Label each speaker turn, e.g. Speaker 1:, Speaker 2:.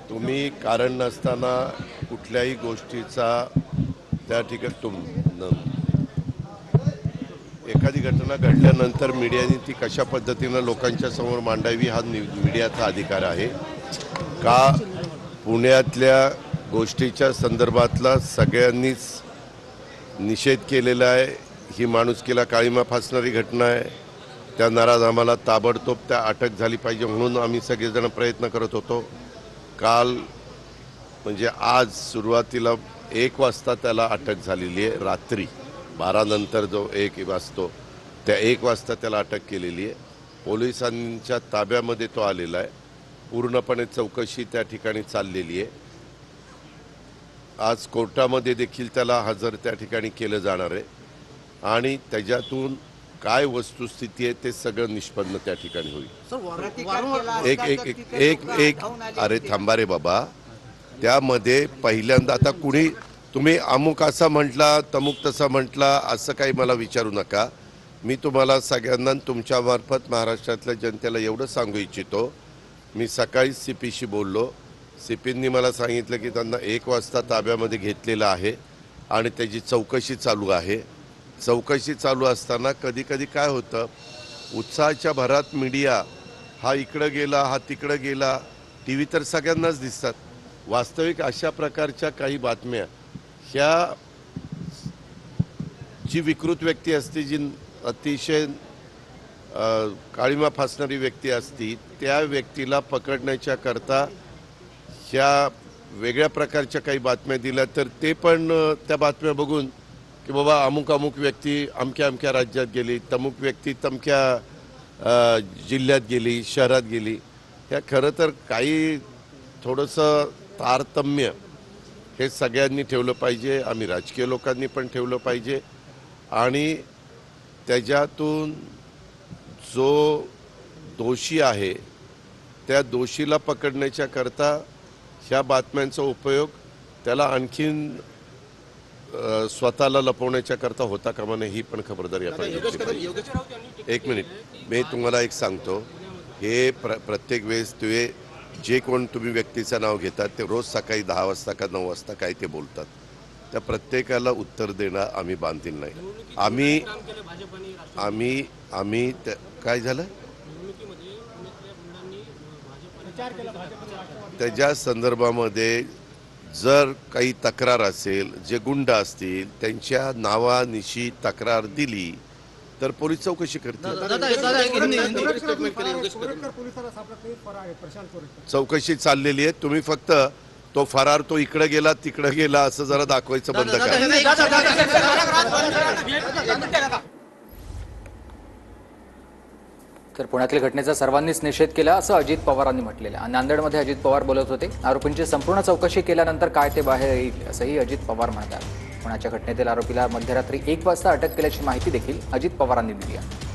Speaker 1: तुम्ही कारण नसताना कुठल्याही गोष्टीचा त्या ठिकाणी एखादी घटना घडल्यानंतर मीडियाने ती कशा पद्धतीनं लोकांच्या समोर मांडावी हा मीडियाचा अधिकार आहे का? पुण्यातल्या गोष्टीच्या संदर्भातला सगळ्यांनीच निषेध केलेला आहे। ही माणुसकीला काळीमा फासणारी घटना आहे। त्या नराधमाला ताबडतोब त्या अटक झाली पाहिजे म्हणून आम्ही सगळेजण प्रयत्न करत होतो। काल म्हणजे आज सुरुवातीला 1 वाजता त्याला अटक झालेली आहे। रात्री 12 नंतर जो 1 वाजतो त्या 1 वाजता त्याला अटक केलेली आहे। पोलिसांच्या ताब्यामध्ये तो आलेला आहे। पूर्णपणे चौकशी त्या ठिकाणी चाललेली आहे। आज कोर्टामध्ये देखील त्याला हजर त्या ठिकाणी केलं जाणार आहे आणि त्याच्यातून काय वस्तुस्थिती आहे ते सगळं निष्पन्न त्या ठिकाणी होईल। एक अरे थांबा रे बाबा, त्यामध्ये पहिल्यांदा आता कुणी तुम्ही अमुक असा म्हटला तमुक तसा म्हटला असं काही मला विचारू नका। मी तुम्हाला सगळ्यांना तुमच्या मार्फत महाराष्ट्रातल्या जनतेला एवढं सांगू इच्छितो, मी सकाळी सीपीशी बोललो। सीपींनी मला सांगितलं की त्यांना 1 वाजता ताब्यामध्ये घेतलेलं आहे आणि त्याची चौकशी चालू आहे। चौकशी चालू असताना कधी कधी काय होतं, उत्साहाच्या भरात मीडिया हा इकडं गेला हा तिकडं गेला, टी व्ही तर सगळ्यांनाच दिसतात। वास्तविक अशा प्रकारच्या काही बातम्या ह्या जी विकृत व्यक्ती असते, जी अतिशय काळीमा फासणारी व्यक्ती असती, त्या व्यक्तीला पकडण्याच्या करता ह्या वेगळ्या प्रकारच्या काही बातम्या दिल्या तर ते पण त्या बातम्या बघून की बाबा अमुक अमुक व्यक्ती अमक्या अमक्या राज्यात गेली, तमुक व्यक्ती तमक्या जिल्ह्यात गेली, शहरात गेली। ह्या खरं तर काही थोडंसं तारतम्य हे सगळ्यांनी ठेवलं पाहिजे। आम्ही राजकीय लोकांनी पण ठेवलं पाहिजे आणि त्याच्यातून जो दोषी आहे त्या दोषीला पकडण्याच्या करता ह्या बातम्यांचा उपयोग त्याला आणखीन स्वतःला लपवण्याच्या करता होता कामा नये, ही पण खबरदारी आपण घेतली पाहिजे। 1 मिनिट, मी तुम्हाला एक सांगतो, हे प्रत्येक वेळेस जे कोण तुम्ही व्यक्तीचं नाव घेतात ते रोज सकाळी 10 वाजता का 9 वाजता काय ते बोलतात, त्या प्रत्येकाला उत्तर देणं आम्ही बांधील नाही। आम्ही काय झालं त्याच्या संदर्भामध्ये जर काही तक्रार असेल, जे गुंड असतील त्यांच्या नावानिशी तक्रार दिली तर पोलीस चौकशी करतील। चौकशी चाललेली आहे। तुम्ही फक्त तो फरार तो इकडे गेला तिकडे गेला असं जरा दाखवायचं बंद करा।
Speaker 2: तर पुण्यातील घटनेचा सर्वांनीच निषेध केला असं अजित पवारांनी म्हटलेलं आहे। नांदेडमध्ये अजित पवार बोलत होते। आरोपींची संपूर्ण चौकशी केल्यानंतर काय ते बाहेर येईल असंही अजित पवार म्हणतात। पुण्याच्या घटनेतील आरोपीला मध्यरात्री 1 वाजता अटक केल्याची माहिती देखील अजित पवारांनी दिली आहे।